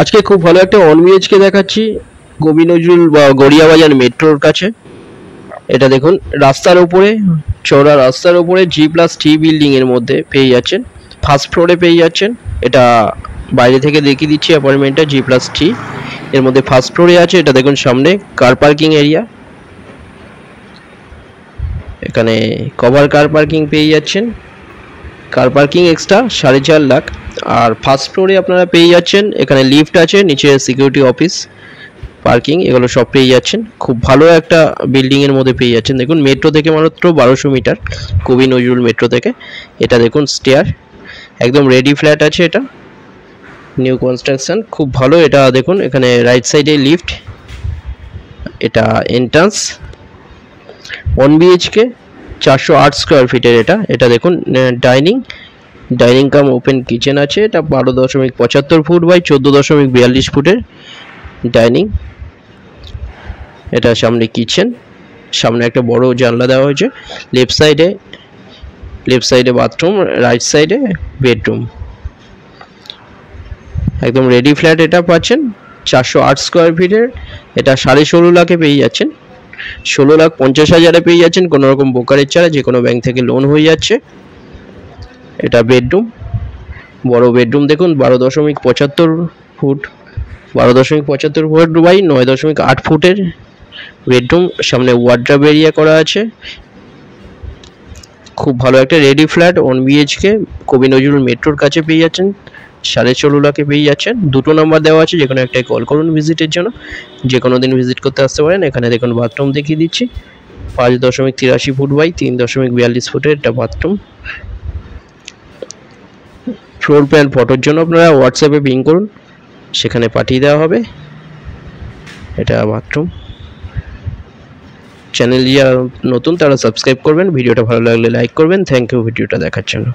আজকে খুব ভালো একটা ওয়ান বিএইচকে দেখাচ্ছি কবি নজরুল বা গড়িয়াবাজার মেট্রোর কাছে। এটা দেখুন রাস্তার উপরে, চওড়া রাস্তার উপরে G+T বিল্ডিং এর মধ্যে পেয়ে যাচ্ছেন, ফার্স্ট ফ্লোরে পেয়ে যাচ্ছেন। এটা বাইরে থেকে দেখিয়ে দিচ্ছি অ্যাপার্টমেন্টটা G+T এর মধ্যে ফার্স্ট ফ্লোরে আছে। এটা দেখুন সামনে কার পার্কিং এরিয়া, এখানে কভার কার পার্কিং পেয়ে যাচ্ছেন। Car parking extra 4.5 lakh. আর ফার্স্ট ফ্লোরে আপনারা পেয়ে যাচ্ছেন, এখানে লিফট আছে, নিচে সিকিউরিটি অফিস, পার্কিং, এগুলো সব পেয়ে যাচ্ছেন। খুব ভালো একটা বিল্ডিং এর মধ্যে পেয়ে যাচ্ছেন। দেখুন মেট্রো থেকে মাত্র 1200 মিটার, কবি নজরুল মেট্রো থেকে। এটা দেখুন স্টেয়ার, একদম রেডি ফ্ল্যাট আছে, এটা নিউ কনস্ট্রাকশন, খুব ভালো। এটা দেখুন এখানে রাইট সাইডে লিফট, এটা এন্ট্রান্স। 1 বিএইচকে 408 স্কোয়ার ফিটের এটা। এটা দেখুন ডাইনিং কাম ওপেন কিচেন আছে। এটা 12.75 ফুট বাই 14.42 ফুটের ডাইনিং। এটা সামনে কিচেন, সামনে একটা বড় জানলা দেওয়া হয়েছে। লেফট সাইডে বাথরুম, রাইট সাইডে বেডরুম। একদম রেডি ফ্ল্যাট এটা পাচ্ছেন 408 স্কোয়ার ফিটের। এটা 16.5 লাখে পেয়ে যাচ্ছেন, 16,50,000 পেয়ে যাচ্ছেন কোনো রকম ব্রোকারেজ ছাড়া, যে কোনো ব্যাংক থেকে লোন হয়ে যাচ্ছে। এটা বেডরুম, বড় বেডরুম দেখুন 12.75 ফুট, 12.75 ফুট বাই 9.8 ফুটের বেডরুম। সামনে ওয়ার্ড্রব এরিয়া করা আছে। খুব ভালো একটা রেডি ফ্ল্যাট 1 বিএইচকে কবি নজরুল মেট্রোর কাছে পেয়ে যাচ্ছেন, 16.5 লাখে পেয়ে যাচ্ছেন। দুটো নাম্বার দেওয়া আছে, যে কোনো একটাই কল করুন ভিজিটের জন্য, যে কোনো দিন ভিজিট করতে আসতে পারেন। এখানে দেখুন বাথরুম দেখিয়ে দিচ্ছি, 5.83 ফুট বাই 3.42 ফুটের একটা বাথরুম। ফ্লোর প্ল্যান ফটোর জন্য আপনারা হোয়াটসঅ্যাপে পিং করুন, সেখানে পাঠিয়ে দেওয়া হবে। এটা বাথরুম। চ্যানেল যারা নতুন তারা সাবস্ক্রাইব করবেন, ভিডিওটা ভালো লাগলে লাইক করবেন। থ্যাংক ইউ ভিডিওটা দেখার জন্য।